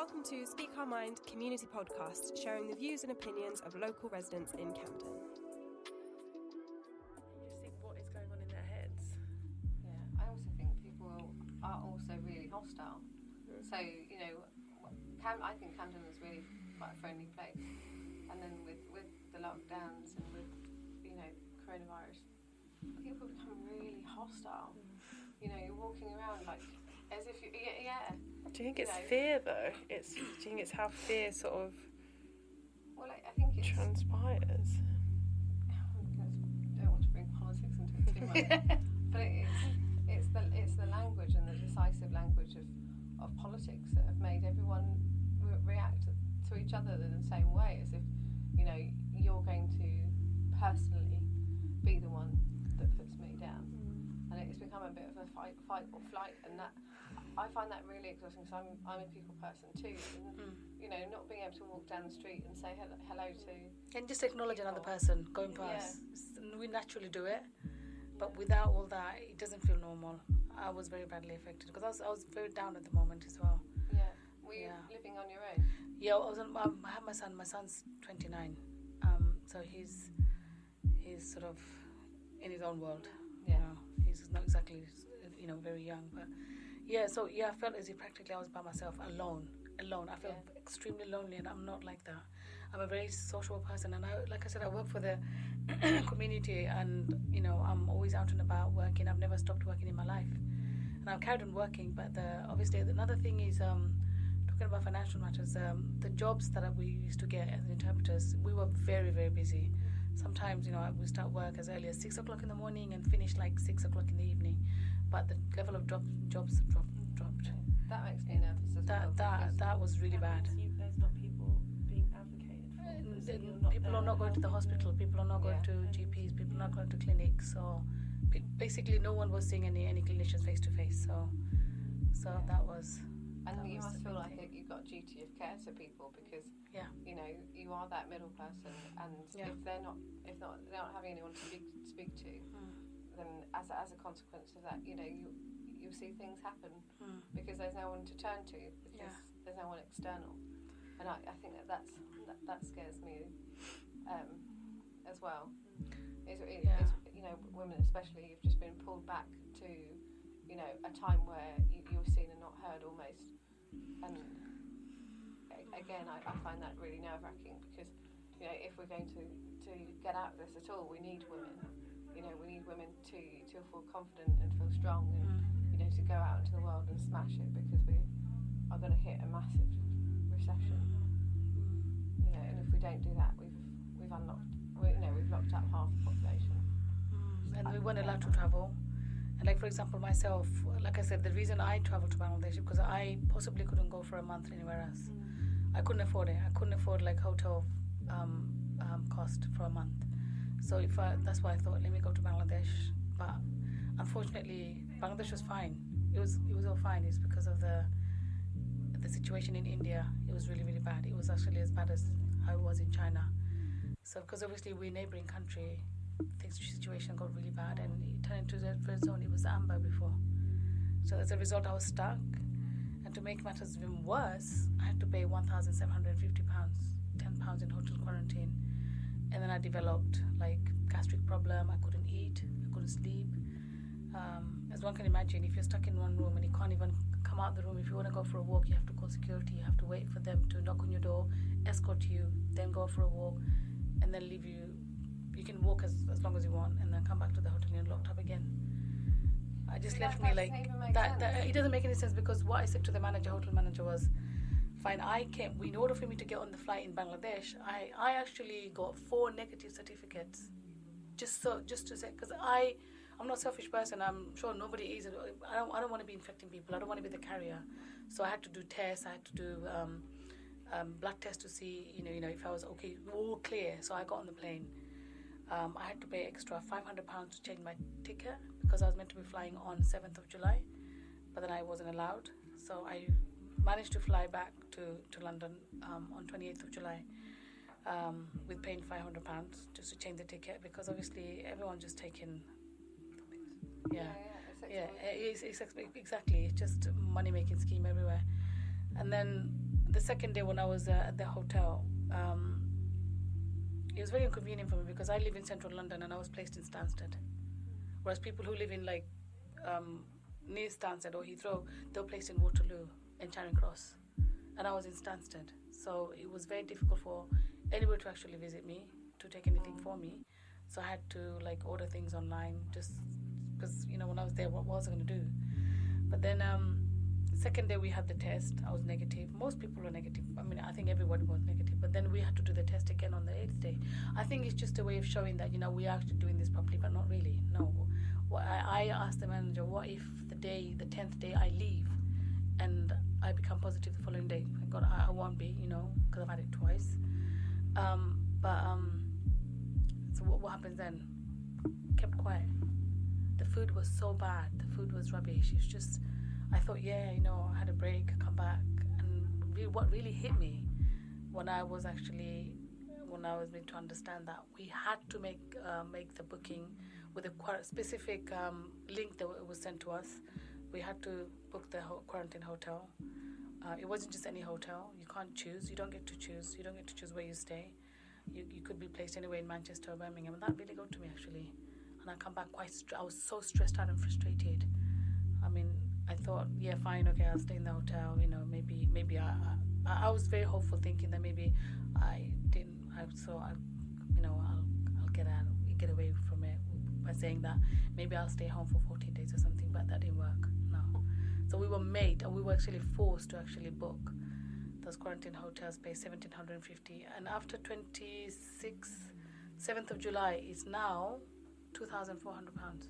Welcome to Speak Our Mind community podcast, sharing the views and opinions of local residents in Camden. You see what is going on in their heads. Yeah, I also think people are also really hostile. So, you know, I think Camden is really quite a friendly place. And then with the lockdowns and with, you know, coronavirus, people become really hostile. You know, you're walking around like as if you, yeah. Do you think it's fear though? Do you think it's how fear sort of I think it's transpires? I don't want to bring politics into it too much, but it's the language and the decisive language of politics that have made everyone react to each other in the same way, as if, you know, you're going to personally be the one that puts me down. And it's become a bit of a fight or flight, and that I find that really exhausting. So I'm a people person too, and you know, not being able to walk down the street and say hello to and just acknowledge another person going past. Yeah. We naturally do it, but without all that, it doesn't feel normal. I was very badly affected because I was very down at the moment as well. Yeah, were you living on your own? Yeah, I have my son. My son's 29, so he's sort of in his own world. Yeah. You know, he's not exactly, you know, very young, but I felt as if practically I was by myself, alone. I felt extremely lonely, and I'm not like that. I'm a very social person, and like I said, I work for the community, and you know, I'm always out and about working. I've never stopped working in my life, and I've carried on working. But obviously, another thing is talking about financial matters. The jobs that we used to get as interpreters, we were very, very busy. Sometimes, you know, we start work as early as 6 o'clock in the morning and finish like 6 o'clock in the evening. But the level of jobs dropped. That makes me nervous as well. That was really bad. There's not people being advocated for. People are not going to the hospital. People are not going to GPs. People are not going to clinics. So basically, no one was seeing any clinicians face to face. So that was. And you must feel like you've got a duty of care to people because you know, you are that middle person, and if they're not having anyone to speak to, then as a consequence of that, you know, you see things happen because there's no one to turn to, because there's no one external, and I think that scares me as well. It's, you know, women especially, you've just been pulled back to, you know, a time where you're seen and not heard almost. And again, I find that really nerve-wracking because, you know, if we're going to get out of this at all, we need women. You know, we need women to feel confident and feel strong, and you know, to go out into the world and smash it, because we are going to hit a massive recession. You know, and if we don't do that, we've locked up half the population. And we weren't allowed to travel. And like, for example, myself, like I said, the reason I traveled to Bangladesh is because I possibly couldn't go for a month anywhere else. I couldn't afford it. I couldn't afford like hotel cost for a month. So that's why I thought, let me go to Bangladesh. But unfortunately, Bangladesh was fine. It was all fine. It's because of the situation in India. It was really, really bad. It was actually as bad as how it was in China. So because obviously we're a neighbouring country, the situation got really bad, and it turned into the red zone. It was amber before. So as a result, I was stuck. And to make matters even worse, I had to pay £1,750, £10 in hotel quarantine. And then I developed like gastric problem. I couldn't eat, I couldn't sleep. As one can imagine, if you're stuck in one room and you can't even come out of the room, if you want to go for a walk, you have to call security. You have to wait for them to knock on your door, escort you, then go for a walk, and then leave you. You can walk as long as you want, and then come back to the hotel and you're locked up again. I just left me like that. It doesn't make any sense, because what I said to the hotel manager was, fine, in order for me to get on the flight in Bangladesh, I actually got 4 negative certificates. Just to say, because I'm not a selfish person. I'm sure nobody is. I don't want to be infecting people. I don't want to be the carrier. So I had to do tests. I had to do blood tests to see, you know, if I was okay, all clear. So I got on the plane. I had to pay extra £500 to change my ticket, because I was meant to be flying on 7th of July, but then I wasn't allowed. So I managed to fly back to London on 28th of July with paying £500 just to change the ticket, because obviously everyone's just taking. It's exactly. It's just money-making scheme everywhere. And then the second day when I was at the hotel, it was very inconvenient for me because I live in central London and I was placed in Stansted. Whereas people who live in like near Stansted or Heathrow, they were placed in Waterloo and Charing Cross. And I was in Stansted. So it was very difficult for anybody to actually visit me, to take anything for me. So I had to like order things online just because, you know, when I was there, what was I going to do? But then second day we had the test. I was negative. Most people were negative. I mean, I think everybody was negative. But then we had to do the test again on the 8th day. I think it's just a way of showing that, you know, we are actually doing this properly, but not really. No. Well, I asked the manager, what if the 10th day I leave and I become positive the following day? Thank God I won't be, you know, because I've had it twice. So what happens then? Kept quiet. The food was so bad. The food was rubbish. It's just, I thought, yeah, you know, I had a break, come back. And what really hit me when I was made to understand that we had to make the booking with a specific link that was sent to us. We had to book the quarantine hotel. It wasn't just any hotel. You can't choose. You don't get to choose. You don't get to choose where you stay. You could be placed anywhere in Manchester or Birmingham. And that really got to me, actually. And I come back I was so stressed out and frustrated. I mean, I thought, yeah, fine, okay, I'll stay in the hotel. You know, maybe I was very hopeful, thinking that maybe I'll get away from it by saying that maybe I'll stay home for 14 days or something, but that didn't work. No. So we were actually forced to actually book those quarantine hotels, pay $1,750, and after 7th of July is now £2,400.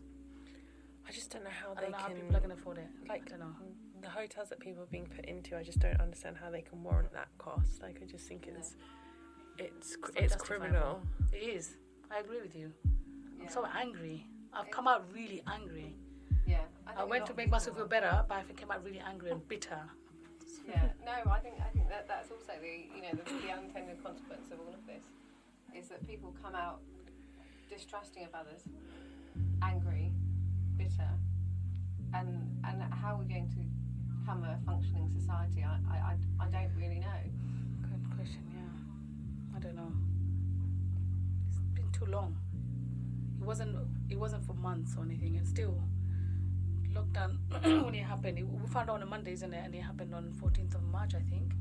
I just don't know how I don't know how people are going to afford it. Like, I don't know. The hotels that people are being put into, I just don't understand how they can warrant that cost. Like, I just think it's criminal. It is. I agree with you. Yeah. I'm so angry. I've come out really angry. Yeah. I went to make myself feel better, but I came out really angry and bitter. Yeah. No, I think that's also the unintended consequence of all of this is that people come out distrusting of others, angry, bitter, and how we're going to become a functioning society, I don't really know. Good question. Yeah, I don't know. It's been too long. It wasn't for months or anything, and still lockdown when it happened. We found out on a Monday, isn't it? And it happened on 14th of March, I think.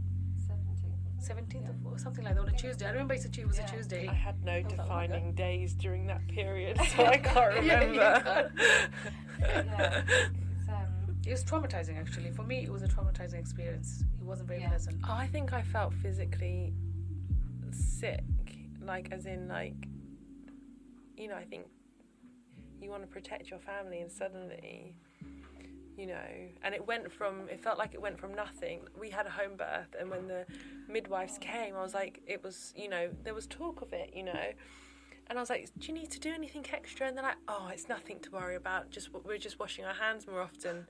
17th or something like that, on a Tuesday. I remember it was a Tuesday. I had no defining days during that period, so I can't remember. It was traumatizing, actually. For me, it was a traumatizing experience. It wasn't very pleasant. Oh, I think I felt physically sick, like, as in, like, you know, I think you want to protect your family, and suddenly, you know, and it felt like it went from nothing. We had a home birth, and when the midwives came, I was like, it was, you know, there was talk of it, you know, and I was like, do you need to do anything extra? And they're like, oh, it's nothing to worry about, we're just washing our hands more often.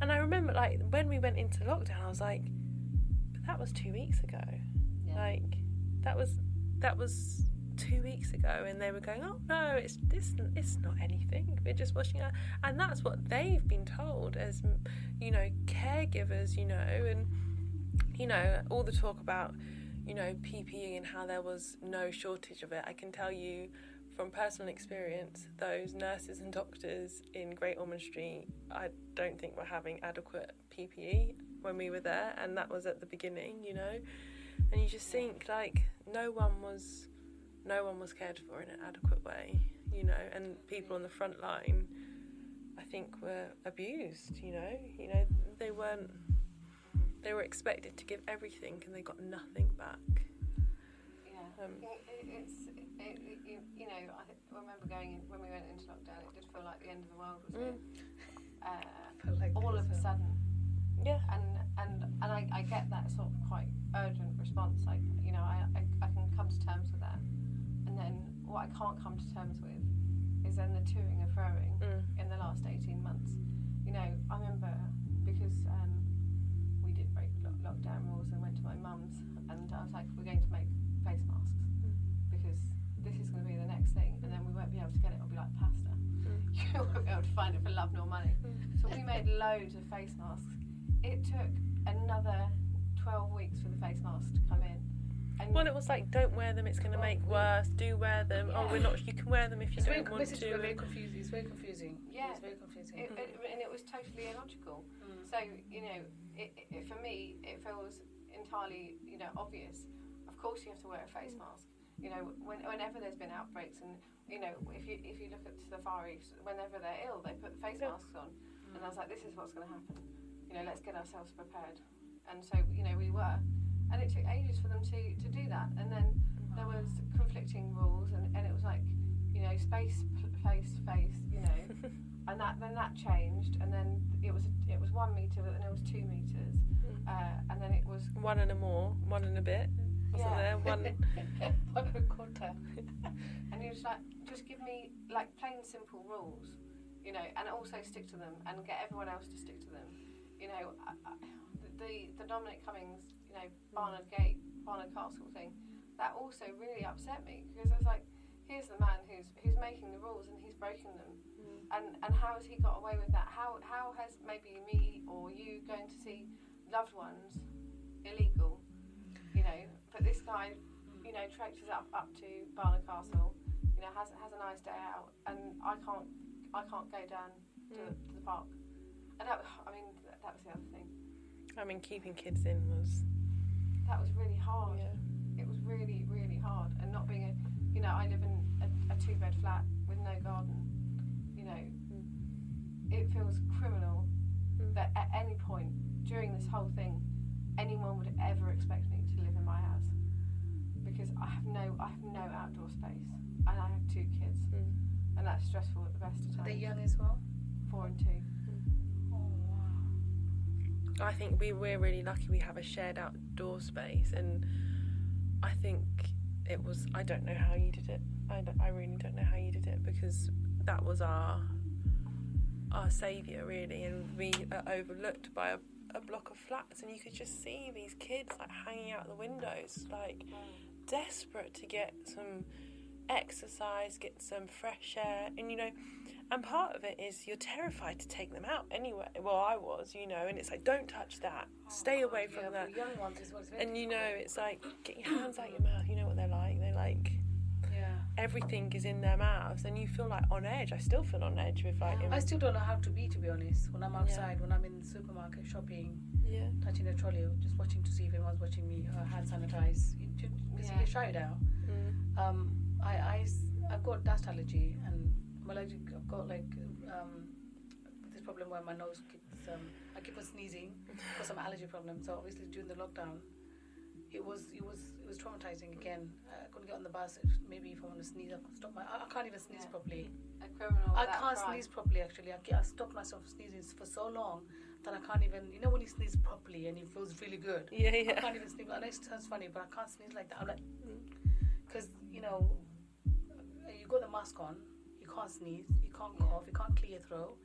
And I remember, like, when we went into lockdown, I was like, but that was 2 weeks ago. Like, that was 2 weeks ago, and they were going, oh no, it's not anything, we're just washing our, and that's what they've been told as, you know, caregivers, you know, and, you know, all the talk about, you know, PPE and how there was no shortage of it. I can tell you from personal experience, those nurses and doctors in Great Ormond Street, I don't think were having adequate PPE when we were there, and that was at the beginning, you know, and you just think, like, no one was cared for in an adequate way, you know, and people on the front line, I think, were abused, you know, they were expected to give everything and they got nothing back. Yeah, I remember when we went into lockdown, it did feel like the end of the world was here. All of a sudden. Yeah. And I get that sort of quite urgent response, like, you know, I can come to terms with that. And then what I can't come to terms with is then the toing and froing in the last 18 months. You know, I remember because we did break lockdown rules and went to my mum's, and I was like, we're going to make face masks because this is going to be the next thing, and then we won't be able to get it. It'll be like pasta. You won't be able to find it for love nor money. So we made loads of face masks. It took another 12 weeks for the face mask to come in. And well, it was like, don't wear them, it's going to make worse. Do wear them. Yeah. Oh, we're not. You can wear them if you don't want to. It's very confusing. It's very confusing. Yeah. It's very confusing. And it was totally illogical. So, you know, it for me, it feels entirely, you know, obvious. Of course you have to wear a face mask. You know, whenever there's been outbreaks, and, you know, if you look at the Far East, whenever they're ill, they put the face masks on. And I was like, this is what's going to happen. You know, let's get ourselves prepared. And so, you know, we were. And it took ages for them to do that. And then there was conflicting rules, and it was like, you know, space, place, face, you know. And then that changed, and then it was 1 metre, but then it was 2 metres. And then it was 1 and a bit. Wasn't there? 1 and a quarter. And he was like, just give me like plain simple rules, you know, and also stick to them, and get everyone else to stick to them. You know, the Dominic Cummings, you know, Barnard Castle thing, that also really upset me, because I was like, here's the man who's making the rules and he's breaking them. And how has he got away with that? How has maybe me or you going to see loved ones illegal, you know, but this guy, you know, trekked up to Barnard Castle, you know, has a nice day out, and I can't go down to the park. And that was the other thing. I mean, keeping kids in was really hard. Yeah. It was really, really hard. And not being you know, I live in a 2-bed flat with no garden. You know, it feels criminal that at any point during this whole thing, anyone would ever expect me to live in my house, because I have no outdoor space, and I have 2 kids, and that's stressful at the best of times. Are they young as well? 4 and 2. I think we're really lucky we have a shared outdoor space, and I think it was, I don't know how you did it. I really don't know how you did it, because that was our saviour, really, and we are overlooked by a block of flats, and you could just see these kids like hanging out the windows, like desperate to get some exercise, get some fresh air, and you know, and part of it is you're terrified to take them out anyway. Well, I was, you know, and it's like, don't touch that, stay away from that. For young ones is what's very and you know, it's like, get your hands out your mouth. You know what they're like. They like, everything is in their mouths, and you feel like on edge. I still feel on edge with like. I still don't know how to be honest. When I'm outside, when I'm in the supermarket shopping, touching a trolley, just watching to see if anyone's watching me, hand sanitize, basically shout it out. I've got dust allergy, and I'm allergic. I've got like this problem where my nose keeps. I keep on sneezing because of an allergy problem. So obviously during the lockdown, it was traumatizing again. I couldn't get on the bus. Maybe if I want to sneeze, I stop I can't even sneeze properly. A criminal. I can't sneeze properly. Actually, I stopped myself sneezing for so long that I can't even. You know when you sneeze properly and it feels really good. Yeah. I can't even sneeze. I know it sounds funny, but I can't sneeze like that. I'm like, because you know, you got the mask on, you can't sneeze, you can't cough, you can't clear your throat.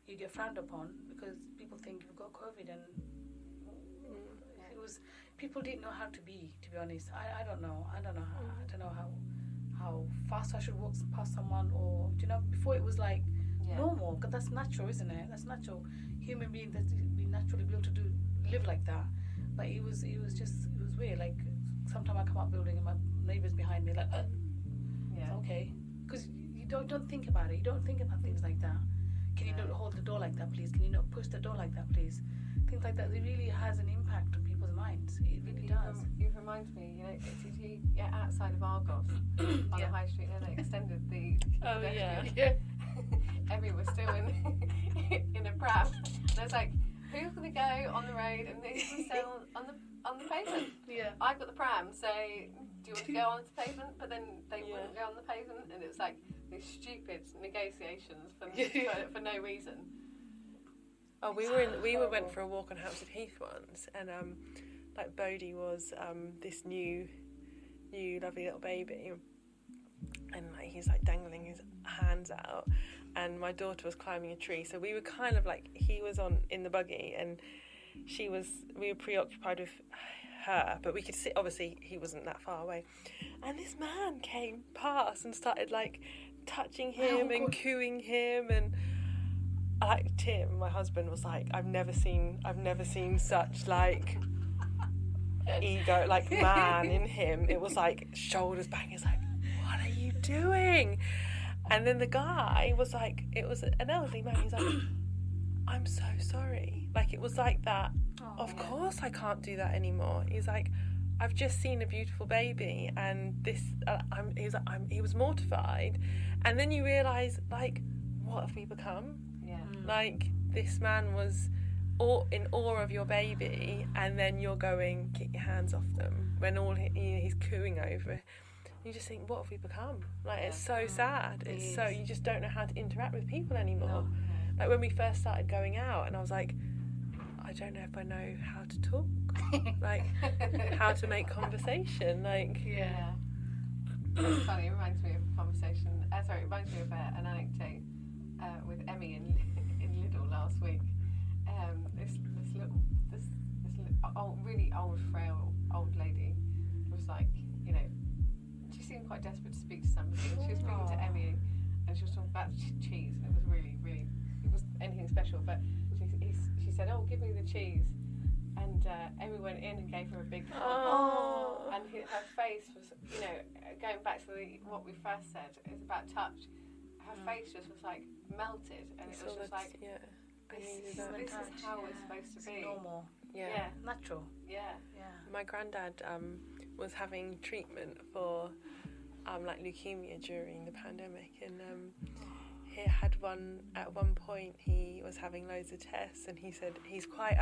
You get frowned upon because people think you've got COVID, and it was. People didn't know how to be honest. I don't know. I don't know how fast I should walk past someone, or you know, before it was like normal, because that's natural, isn't it? That's natural. Human being that we naturally be able to live like that. But it was weird. Like sometimes I come up building and my neighbours behind me like, okay, because you don't think about it. You don't think about things like that. Can you not hold the door like that, please? Can you not push the door like that, please? Things like that. It really has an impact on people's minds. It really does. It reminds me, you know, outside of Argos on the high street, and they extended the. Oh yeah. Emmy was still in a pram. And I was like, who's going to go on the road and who's going to stay on the pavement? Yeah. I got the pram, so do you want to go on the pavement? But then they wouldn't go on the pavement, and it was like these stupid negotiations for no reason. Oh, we went for a walk on Hampstead Heath once, and like Bodhi was this new lovely little baby, and like he's like dangling his hands out, and my daughter was climbing a tree, so we were kind of like, he was in the buggy, and we were preoccupied with her, but we could see, obviously he wasn't that far away, and this man came past and started like touching him and cooing him, and like Tim, my husband, was like, I've never seen such like ego, like man in him. It was like shoulders back. He's like, what are you doing? And then the guy was like, it was an elderly man. He's like, I'm so sorry. Like, it was like that. Of course I can't do that anymore. He's like, I've just seen a beautiful baby, and this. He was mortified, and then you realise, like, what have we become? Yeah. Like, this man was in awe of your baby, and then you're going, get your hands off them when he's cooing over it. You just think, what have we become? Like, it's so sad. It's so, you just don't know how to interact with people anymore. No. Like, when we first started going out, and I was like, I don't know if I know how to talk, like how to make conversation. Like, Yeah. It's funny. It reminds me of a conversation. It reminds me of an anecdote with Emmy in Lidl last week. This really old, frail old lady was like, you know, she seemed quite desperate to speak to somebody, and she was speaking to Emmy, and she was talking about cheese, and it was really, really, it was anything special, but she said, oh, give me the cheese, and Emmy went in and gave her a big hug, and her face was, you know, going back to what we first said, it's about touch, her face just was like melted, and it was just like, this is how we're supposed to be. Normal. yeah. Natural. Yeah. My granddad was having treatment for like leukemia during the pandemic, and he had at one point. He was having loads of tests, and he said he's quite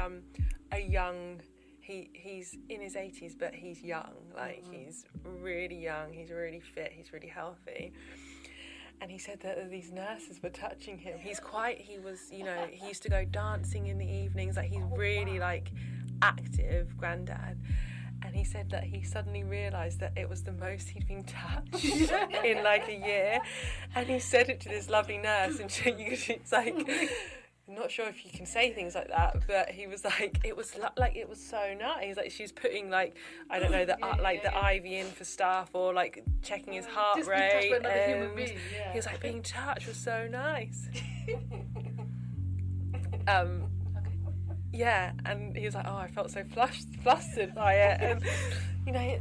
a young. He's in his 80s, but he's young. Like, he's really young. He's really fit. He's really healthy. And he said that these nurses were touching him. He was, you know, he used to go dancing in the evenings. Like, he's really like active granddad. And he said that he suddenly realised that it was the most he'd been touched in like a year. And he said it to this lovely nurse, and it's like, I'm not sure if you can say things like that, but he was like, it was so nice. Like, she's putting, like, I don't know, the IV in for stuff, or like checking his heart Just rate, be touched by another human and being, he was like, being touched was so nice. Yeah, and he was like, oh, I felt so flustered by it, and you know,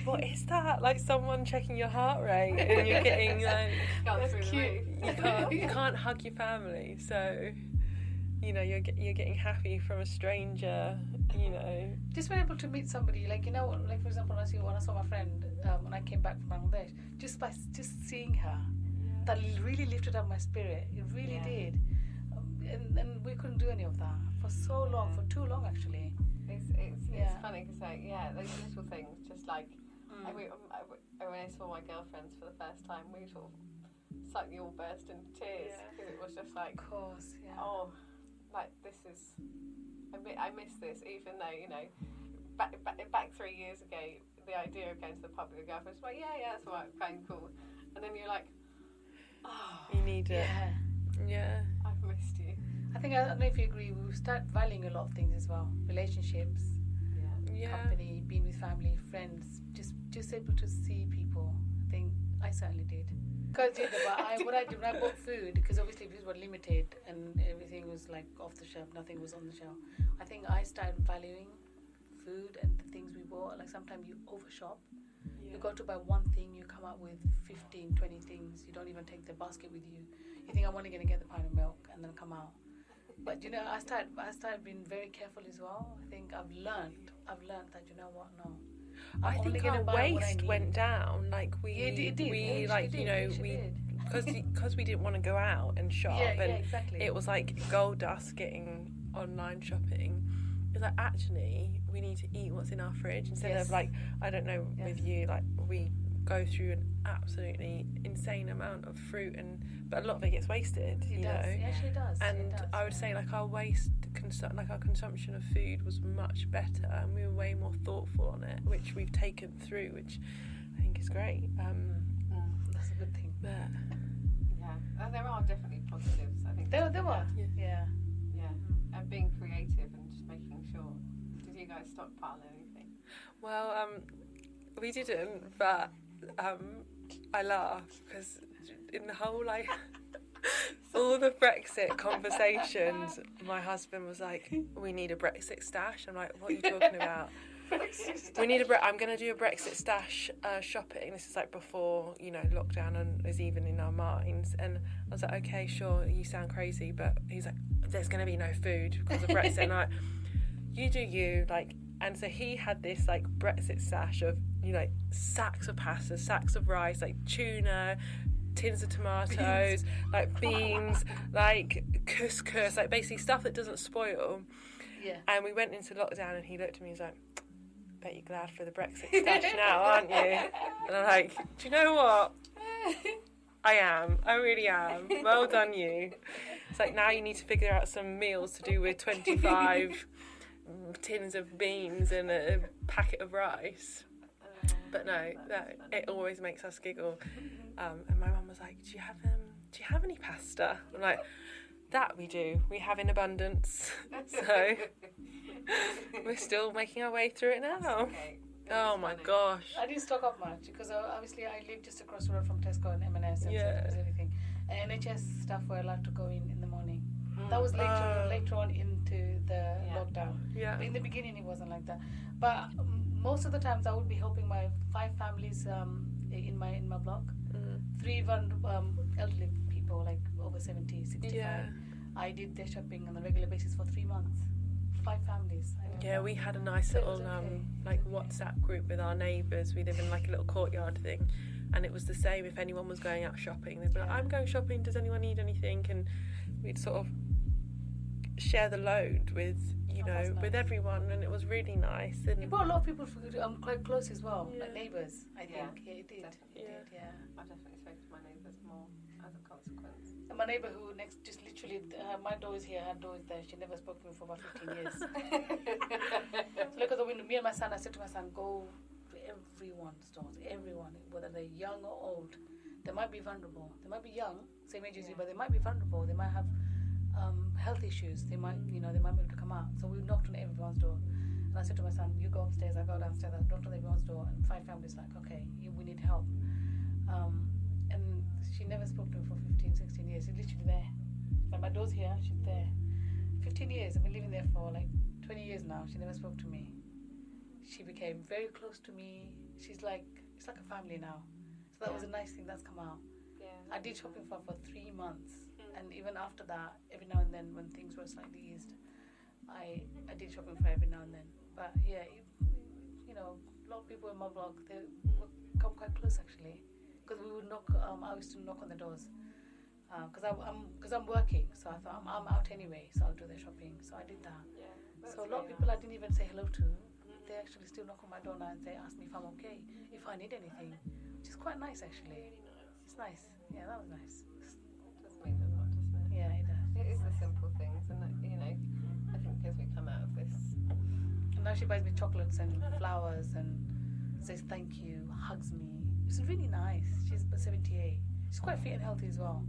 what is that? Like, someone checking your heart rate, and you're getting like, That's cute. You can't hug your family, so you know you're getting happy from a stranger. You know, just being able to meet somebody, like, you know, like for example, when I saw my friend when I came back from Bangladesh, just seeing her, that really lifted up my spirit. It really did. And we couldn't do any of that for so long, for too long actually. It's funny because those little things, just like when I saw my girlfriends for the first time, we sort of slightly all burst into tears because it was just like, of course, oh, like this is, I miss this, even though, you know, back 3 years ago, the idea of going to the pub with your girlfriend was like, that's all right, kind of cool, and then you're like, oh, you need it. Yeah. I've missed you. I don't know if you agree, we start valuing a lot of things as well. Relationships, company, being with family, friends, just able to see people. I think I certainly did. Because what I did when I bought food, because obviously we were limited and everything was like off the shelf, nothing was on the shelf. I think I started valuing food and the things we bought. Like, sometimes you overshop. You go to buy one thing, you come out with 15, 20 things. You don't even take the basket with you. You think, I'm only going to get the pint of milk, and then come out. But you know, I started being very careful as well. I think I've learned that, you know what, no. I think our waste went down. Like, because we didn't want to go out and shop, exactly. It was like gold dust getting online shopping. It's like, actually, we need to eat what's in our fridge instead of, like, I don't know, with you, like, we go through an absolutely insane amount of fruit, but a lot of it gets wasted. It actually does. And I would say, like, our our consumption of food was much better, and we were way more thoughtful on it, which we've taken through, which I think is great. That's a good thing. But there are definitely positives. I think there were. Yeah. And being creative and just making sure. Did you guys stockpile anything? Well, we didn't, but I laugh because in the whole, like, all the Brexit conversations, my husband was like, we need a Brexit stash. I'm like, what are you talking about? We need I'm going to do a Brexit stash shopping. This is like before, lockdown and is even in our minds. And I was like, okay, sure, you sound crazy, but he's like, there's going to be no food because of Brexit. And I'm like, you do you, like. And so he had this like Brexit stash of, sacks of pasta, sacks of rice, like tuna, tins of tomatoes, like beans, like couscous, like basically stuff that doesn't spoil. Yeah. And we went into lockdown and he looked at me and was like, bet you're glad for the Brexit stash now, aren't you? And I'm like, do you know what? I am. I really am. Well done, you. It's like, now you need to figure out some meals to do with 25 tins of beans and a packet of rice. But no, it always makes us giggle. And my mum was like, do you have any pasta? I'm like, that we do. We have in abundance. So we're still making our way through it now. Oh my gosh. I didn't stock up much because obviously I live just across the road from Tesco and M&S and everything. And NHS stuff were allowed to go in the morning. That was later on into the lockdown. Yeah. But in the beginning it wasn't like that. But most of the times I would be helping my 5 families in my block. 3 elderly people, like over 70, 65. Yeah. I did their shopping on a regular basis for 3 months. 5 families. Yeah, we had a nice little WhatsApp group with our neighbours. We live in like a little courtyard thing, and it was the same. If anyone was going out shopping, they'd be like, I'm going shopping, does anyone need anything? And we'd sort of share the load with with everyone, and it was really nice. And you brought a lot of people quite close as well, like neighbours, I think. Yeah, it did. I've definitely spoken to my neighbours more as a consequence. And my neighbour who next, just literally, my door is here, her door is there. She never spoke to me for about 15 years. So look at the window. Me and my son, I said to my son, go to everyone's doors, everyone, whether they're young or old. They might be vulnerable. They might be young, same age as you, but they might be vulnerable. They might have health issues. They might, they might be able to come out. So we knocked on everyone's door. And I said to my son, you go upstairs, I go downstairs. I knocked on everyone's door, and 5 families like, okay, we need help. And she never spoke to me for 15, 16 years. She's literally there. Like my door's here, she's there. 15 years. I've been living there for like 20 years now. She never spoke to me. She became very close to me. It's like a family now. So that was a nice thing that's come out. Yeah. I did shopping for 3 months. And even after that, every now and then when things were slightly eased, I did shopping for every now and then. But yeah, a lot of people in my block, they would come quite close actually. Because we would knock, I used to knock on the doors. Because I'm working, so I thought I'm out anyway, so I'll do the shopping. So I did that. Yeah, so a lot of people I didn't even say hello to, they actually still knock on my door now and they ask me if I'm okay, if I need anything, which is quite nice actually. Really nice. It's nice. Yeah, that was nice. It does mean a lot, doesn't it? Yeah, it does. It is the simple things, and I think as we come out of this. And now she buys me chocolates and flowers and says thank you, hugs me. It's really nice. She's 78. She's quite fit and healthy as well.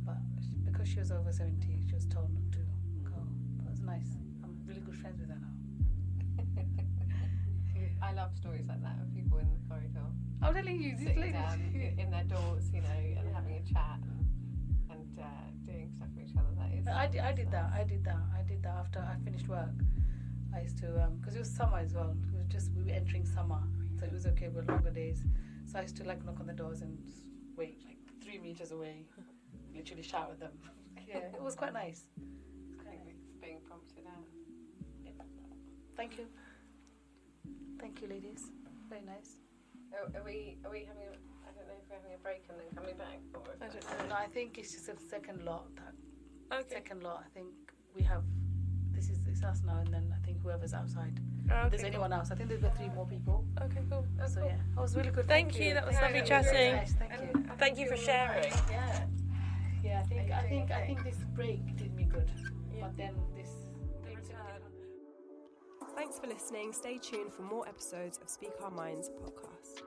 But because she was over 70, she was told not to go. That was nice. I'm really good friends with her now. I love stories like that of people in the corridor. I'm telling you, these ladies in their doors, and having a chat and doing stuff for each other. That is. I did that after I finished work. I used to because it was summer as well. We were entering summer, so it was okay with longer days. So I used to knock on the doors and wait 3 meters away, literally shout at them. Yeah, it was quite nice. It's being prompted out. Yeah. Thank you, ladies. Very nice. Are we having I don't know if we're having a break and then coming back, or I don't know. No, I think it's just a second lot. Second lot. I think we have. It's us now, and then I think whoever's outside. If there's anyone else. I think there's 3 more people. Okay, cool. So yeah, that was really good. Thank you. That was lovely chatting. Nice. Thank you. Thank you for sharing. Yeah. I think this break did me good. Yeah. But then this. Thanks for listening. Stay tuned for more episodes of Speak Our Minds podcast.